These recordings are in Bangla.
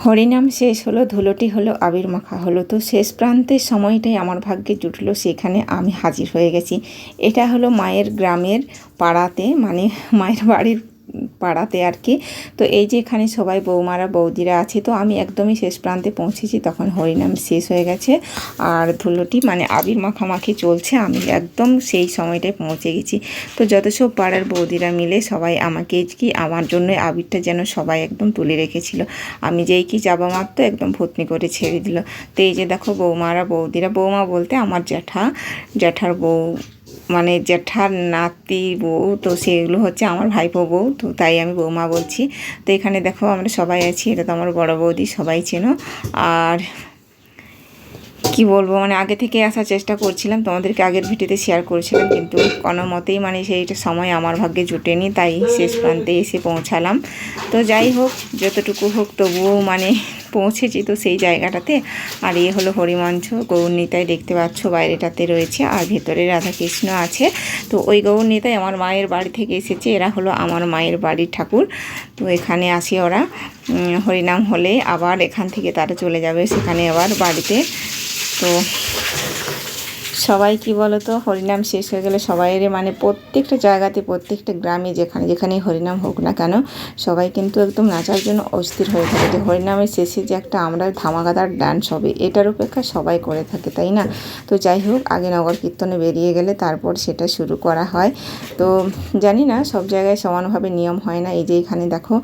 হরিনাম শেষ হলো, ধুলোটি হলো, আবির মাখা হলো। তো শেষ প্রান্তের সময়টাই আমার ভাগ্যে জুটলো, সেখানে আমি হাজির হয়ে গেছি। এটা হলো মায়ের গ্রামের পাড়াতে, মানে মায়ের বাড়ির পাড়াতে আর কি। তো এই যে এখানে সবাই বৌমারা বৌদিরা আছে, তো আমি একদমই শেষ প্রান্তে পৌঁছেছি। তখন হরিনাম শেষ হয়ে গেছে আর ধুলোটি মানে আবির মাখামাখি চলছে, আমি একদম সেই সময়টায় পৌঁছে গেছি। তো যত সব পাড়ার বৌদিরা মিলে সবাই আমাকে কি আমার জন্য আবিরটা যেন সবাই একদম তুলে রেখেছিল। আমি যেই কি যাবা মাত্র একদম ভর্তি করে ছেড়ে দিল। তো এই যে দেখো বৌমারা বৌদিরা, বৌমা বলতে আমার জ্যাঠার বউ, মানে জ্যাঠার নাতি বউ, তো সেগুলো হচ্ছে আমার ভাইপো বউ, তো তাই আমি বৌমা বলছি। তো এখানে দেখো আমরা সবাই আছি, এটা তো আমার বড় বৌদি, সবাই চেনো। আর কি বলবো, মানে আগে থেকে আসার চেষ্টা করছিলাম, তোমাদেরকে আগের ভিডিওতে শেয়ার করেছিলাম, কিন্তু কোনো মতেই মানে সেইটা সময় আমার ভাগ্যে জুটেনি, তাই শেষ প্রান্তে এসে পৌঁছালাম। তো যাই হোক, যতটুকু হোক তবুও মানে পৌঁছেছি তো সেই জায়গাটাতে। আর এ হলো হরিমঞ্চ, গৌরনীতায় দেখতে পাচ্ছ বাইরেটাতে রয়েছে, আর ভেতরে রাধাকৃষ্ণ আছে। তো ওই গৌরনীতায় আমার মায়ের বাড়ি থেকে এসেছে, এরা হলো আমার মায়ের বাড়ির ঠাকুর। তো এখানে আসে ওরা হরিনাম হলে, আবার এখান থেকে তারা চলে যাবে সেখানে আবার বাড়িতে। তো সবাই কি বলো তো, হরিনাম শেষ হয়ে গেলে সবাইয়ের মানে প্রত্যেকটা জায়গাতে, প্রত্যেকটা গ্রামে যেখানে যেখানেই হরিনাম হোক না কেন, সবাই কিন্তু একদম নাচার জন্য অস্থির হয়ে থাকে। যে হরিনামের শেষে যে একটা আমরা ধামাকাদার ডান্স হবে, এটার অপেক্ষা সবাই করে থাকে, তাই না? তো যাই হোক, আগে নগর কীর্তনে বেরিয়ে গেলে তারপর সেটা শুরু করা হয়। তো জানি না সব জায়গায় সমানভাবে নিয়ম হয় না। এই যে এখানে দেখো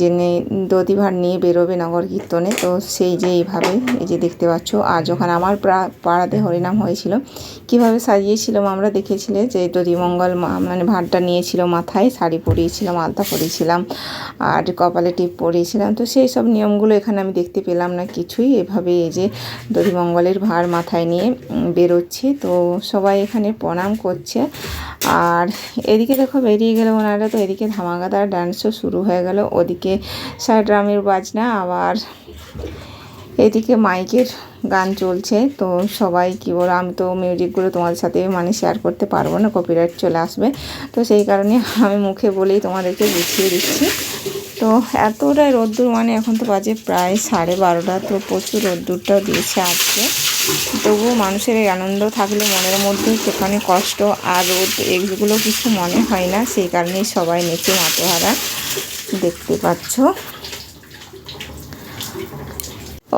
যে দধিভার নিয়ে বেরোবে নগর কীর্তনে, তো সেই যে এইভাবে এই যে দেখতে পাচ্ছ। আর যখন আমার পাড়াতে হরিনাম হয়েছিল, কিভাবে সাজিয়েছিলাম আমরা দেখেছিলে, যে দধিমঙ্গল মানে ভাতটা নিয়েছিল মাথায়, শাড়ি পরিয়েছিলাম, আলতা পরিয়েছিলাম, আর কপালে টিপ পরিয়েছিলাম। তো সেই সব নিয়মগুলো এখানে আমি দেখতে পেলাম না কিছুই। এভাবে এই যে দধিমঙ্গলের ভার মাথায় নিয়ে বেরোচ্ছে, তো সবাই এখানে প্রণাম করছে। আর এদিকে দেখো বেরিয়ে গেল ওনারা, তো এদিকে ধামাকাদার ডান্সও শুরু হয়ে গেল, ওদিকে ড্রামের বাজনা, আবার এদিকে মাইকের গান চলছে। তো সবাই কি বলো, আমি তো মিউজিকগুলো তোমাদের সাথে মানে শেয়ার করতে পারবো না, কপিরাইট চলে আসবে। তো সেই কারণে আমি মুখে বলেই তোমাদেরকে বুঝিয়ে দিচ্ছি। তো এতটাই রোদ্দুর, মানে এখন তো বাজে প্রায় 12:30, তো প্রচুর রোদ্দুরটাও দিয়েছে আজকে। তবুও মানুষের এই আনন্দ থাকলে মনের মধ্যে সেখানে কষ্ট আর রোদ এগুলো কিছু মনে হয় না, সেই কারণেই সবাই নেচে মাতোহারা, দেখতে পাচ্ছ।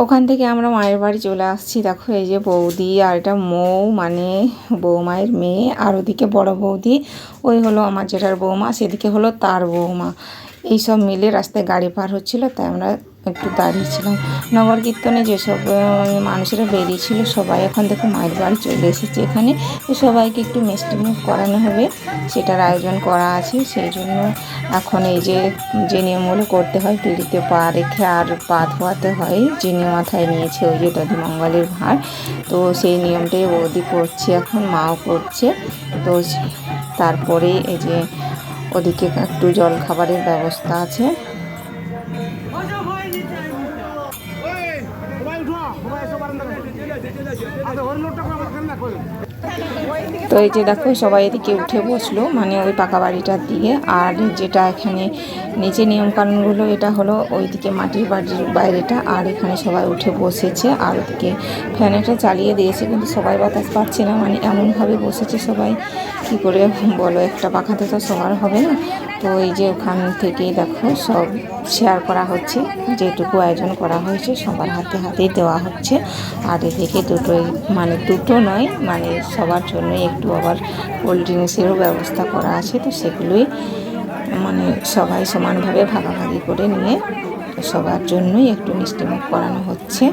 ওখান থেকে আমরা মায়ের বাড়ি চলে আসছি। দেখো এই যে বৌদি, আর এটা মৌ মানে বৌমায়ের মেয়ে, আর ওদিকে বড় বৌদি, ওই হলো আমার জেঠার বৌমা, সেদিকে হলো তার বৌমা। এইসব মিলে রাস্তায় গাড়ি পার হচ্ছিলো, তাই আমরা একটু দাঁড়িয়েছিলাম। নগর কীর্তনে যেসব মানুষেরা বেরিয়েছিল সবাই এখন দেখো মায়ের বাড়ি চলে এসেছে। এখানে সবাইকে একটু মিষ্টি মুখ করানো হবে, সেটার আয়োজন করা আছে। সেই জন্য এখন এই যে নিয়মগুলো করতে হয়, পিঁড়িতে পা রেখে আর পা ধোয়াতে হয়, যিনি মাথায় নিয়েছে ওই যে দধিমঙ্গলের ভার, তো সেই নিয়মটাই বৌদি করছে, এখন মাও করছে। তো তারপরে এই যে ওদিকে একটু জল খাবারের ব্যবস্থা আছে। তো এই যে দেখো সবাই এদিকে উঠে বসলো, মানে ওই পাকা বাড়িটার দিকে। আর যেটা এখানে নিচে নিয়মকানুনগুলো, এটা হলো ওইদিকে মাটির বাড়ির বাইরেটা, আর এখানে সবাই উঠে বসেছে। আর ওদিকে ফ্যানেটা চালিয়ে দিয়েছে, কিন্তু সবাই বাতাস পাচ্ছে না, মানে এমনভাবে বসেছে সবাই, কি করে বলো, একটা পাখাতে তো সবার হবে না। তো এই যে ওখান থেকেই দেখো সব শেয়ার করা হচ্ছে, যেটুকু আয়োজন করা হয়েছে সবার হাতে হাতেই দেওয়া হচ্ছে। আর এদিকে দুটো নয়, মানে সবার জন্যই একটু আবার কোল্ড ড্রিঙ্কসেরও ব্যবস্থা করা আছে। তো সেগুলোই মানে সবাই সমানভাবে ভাগাভাগি করে নিয়ে সবার জন্যই একটু মিষ্টিমুখ করানো হচ্ছে।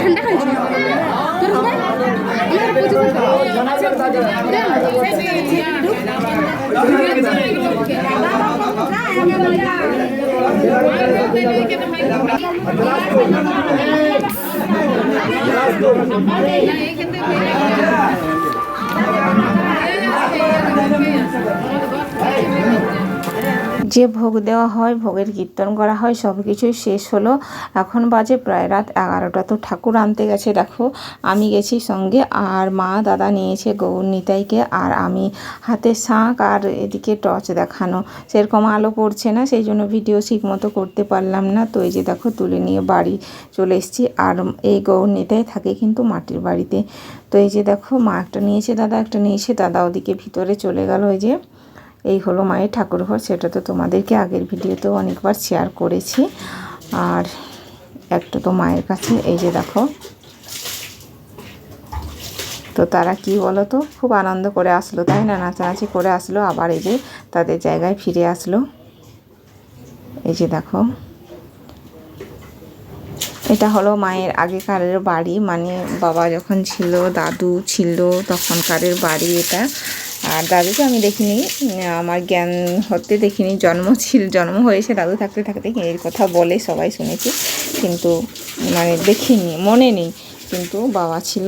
ঠান্ডা খাইছি যে ভোগ দেওয়া হয়, ভোগের কীর্তন করা হয়, সব কিছুই শেষ হলো। এখন বাজে প্রায় রাত 11টা। তো ঠাকুর আনতে গেছে, দেখো আমি গেছি সঙ্গে, আর মা দাদা নিয়েছে গৌর নিতাইকে, আর আমি হাতে শাঁখ আর এদিকে টর্চ দেখানো। সেরকম আলো পড়ছে না, সেই জন্য ভিডিও ঠিক মতো করতে পারলাম না। তো এই যে দেখো তুলে নিয়ে বাড়ি চলে এসেছি। আর এই গৌর নিতাই থাকে কিন্তু মাটির বাড়িতে। তো এই যে দেখো মা একটা নিয়েছে, দাদা একটা নিয়েছে, দাদা ওদিকে ভিতরে চলে গেল। এই যে এই হলো মায়ের ঠাকুরঘর, সেটা তো তোমাদেরকে আগের ভিডিওতেও অনেকবার শেয়ার করেছি। আর একটা তো মায়ের কাছে, এই যে দেখো। তো তারা কি বলো তো, খুব আনন্দ করে আসলো, তাই না? নাচানাচি করে আসলো, আবার এই যে তাদের জায়গায় ফিরে আসলো। এই যে দেখো, এটা হলো মায়ের আগেকারের বাড়ি, মানে বাবা যখন ছিল, দাদু ছিল তখনকারের বাড়ি এটা। আর দাদুকে আমি দেখিনি, আমার জ্ঞান হতে দেখিনি, জন্ম হয়েছে দাদু থাকতে থাকতে এর কথা বলে সবাই শুনেছি, কিন্তু মানে দেখিনি, মনে নেই। কিন্তু বাবা ছিল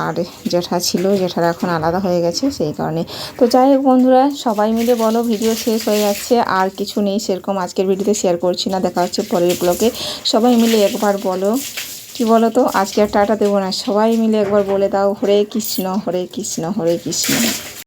আর জ্যাঠা ছিল, জ্যাঠারা এখন আলাদা হয়ে গেছে সেই কারণে। তো যাই হোক বন্ধুরা, সবাই মিলে বলো, ভিডিও শেষ হয়ে যাচ্ছে, আর কিছু নেই সেরকম আজকের ভিডিওতে শেয়ার করছি না। দেখা হচ্ছে পরের ব্লগে। সবাই মিলে একবার বলো, কি বলো তো, আজকে আর টাটা দেবো না, সবাই মিলে একবার বলে দাও, হরে কৃষ্ণ হরে কৃষ্ণ হরে কৃষ্ণ।